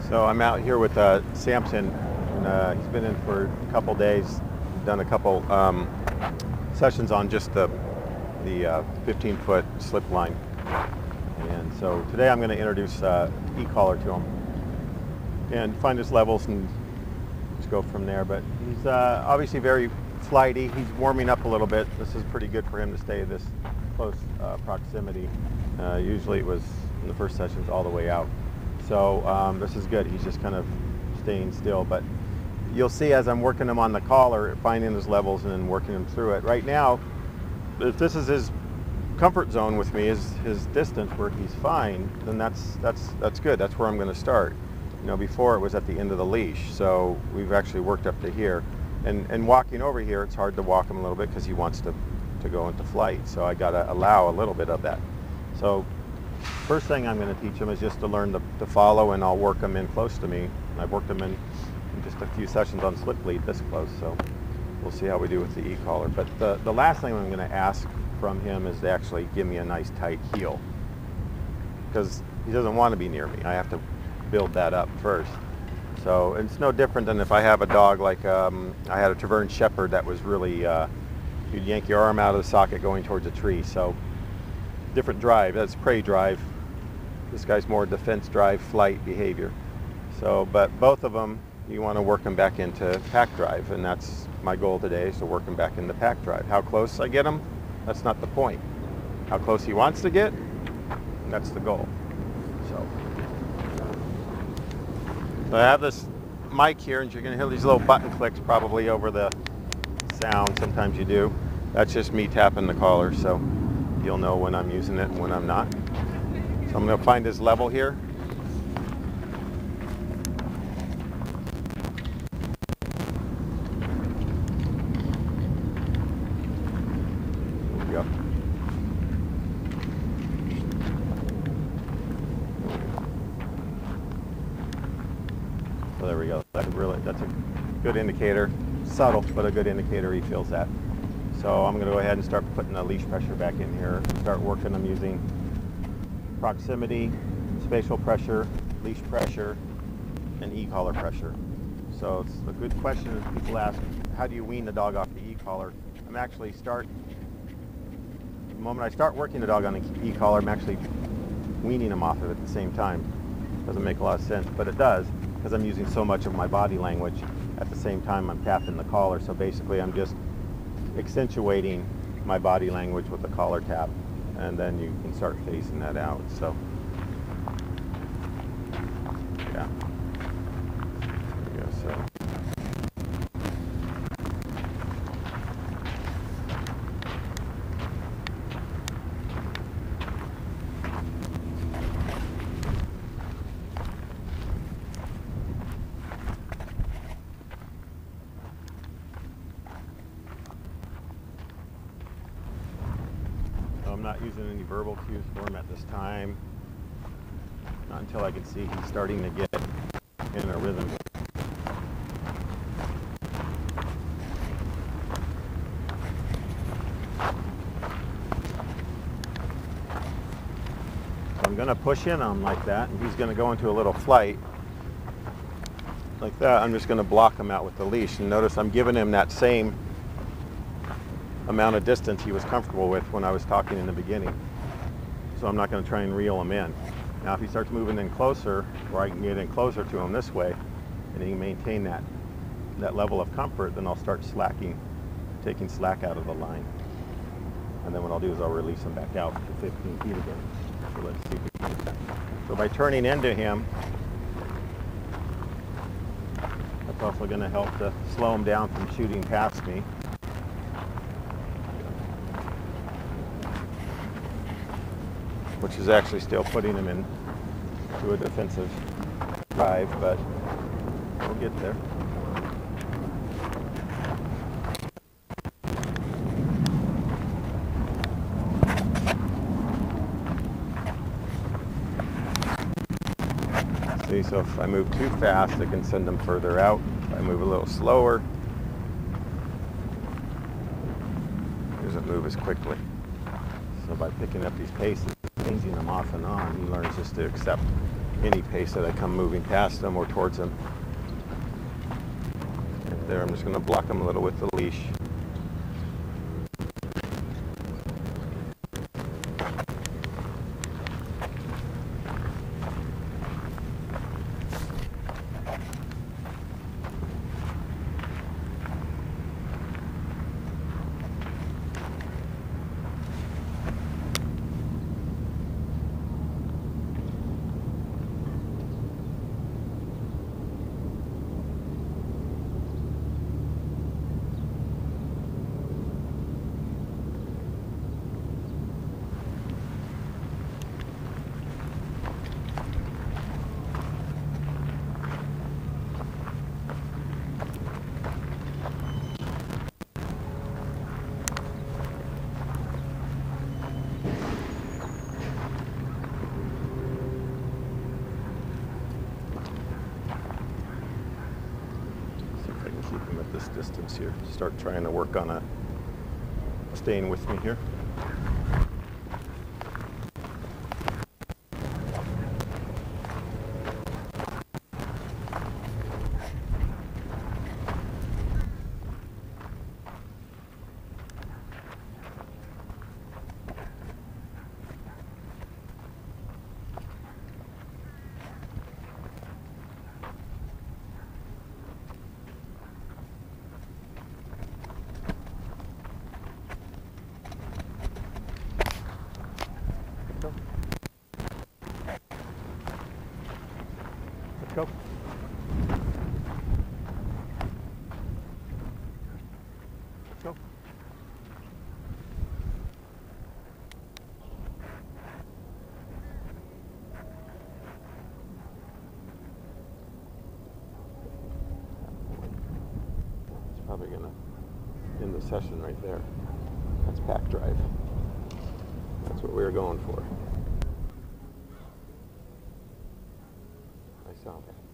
So I'm out here with Sampson, and he's been in for a couple days. Done a couple sessions on just the 15-foot slip line. And so today I'm going to introduce e-collar to him and find his levels and just go from there. But he's obviously very flighty. He's warming up a little bit. This is pretty good for him to stay this close proximity. Usually it was in the first sessions all the way out. So this is good. He's just kind of staying still. But you'll see as I'm working him on the collar, finding his levels and then working him through it. Right now, if this is his comfort zone with me, is his distance where he's fine, then that's good. That's where I'm going to start. You know, before it was at the end of the leash, so we've actually worked up to here. And walking over here, it's hard to walk him a little bit because he wants to go into flight. So I got to allow a little bit of that. So first thing I'm going to teach him is just to learn to follow, and I'll work him in close to me. I've worked him in just a few sessions on slip lead this close, so we'll see how we do with the e-collar. But the last thing I'm going to ask from him is to actually give me a nice tight heel, because he doesn't want to be near me. I have to build that up first. So it's no different than if I have a dog like I had a Tavern Shepherd that was really, you'd yank your arm out of the socket going towards a tree. So different drive. That's prey drive. This guy's more defense drive, flight behavior. So, but both of them, you want to work them back into pack drive, and that's my goal today, is to work them back into pack drive. How close I get him, that's not the point. How close he wants to get, that's the goal. So I have this mic here, and you're going to hear these little button clicks probably over the sound. Sometimes you do. That's just me tapping the collar, so you'll know when I'm using it and when I'm not. So I'm going to find his level here. There we go. So there we go. That's a good indicator. Subtle, but a good indicator he feels that. So I'm going to go ahead and start putting the leash pressure back in here. Start working them using proximity, spatial pressure, leash pressure, and e-collar pressure. So it's a good question that people ask, how do you wean the dog off the e-collar? The moment I start working the dog on the e-collar, I'm actually weaning him off of it at the same time. Doesn't make a lot of sense, but it does, because I'm using so much of my body language. At the same time, I'm tapping the collar. So basically, I'm just accentuating my body language with the collar tap, and then you can start phasing that out. So yeah, there we go. So I'm not using any verbal cues for him at this time, not until I can see he's starting to get in a rhythm. So I'm going to push in on him like that, and he's going to go into a little flight. Like that, I'm just going to block him out with the leash. And notice I'm giving him that same amount of distance he was comfortable with when I was talking in the beginning. So I'm not going to try and reel him in. Now if he starts moving in closer, or I can get in closer to him this way, and he can maintain that level of comfort, then I'll start taking slack out of the line. And then what I'll do is I'll release him back out to 15 feet again. So let's see if we can do that. So by turning into him, that's also going to help to slow him down from shooting past me. Which is actually still putting him into a defensive drive, but we'll get there. See, so if I move too fast, it can send them further out. If I move a little slower, it doesn't move as quickly. So by picking up these paces, changing them off and on, he learns just to accept any pace that I come moving past them or towards them. Right there, I'm just going to block them a little with the leash. Keep him at this distance here. Start trying to work on staying with me here. Let's go. Let's go. It's probably going to end the session right there. That's pack drive. That's what we were going for. I saw that.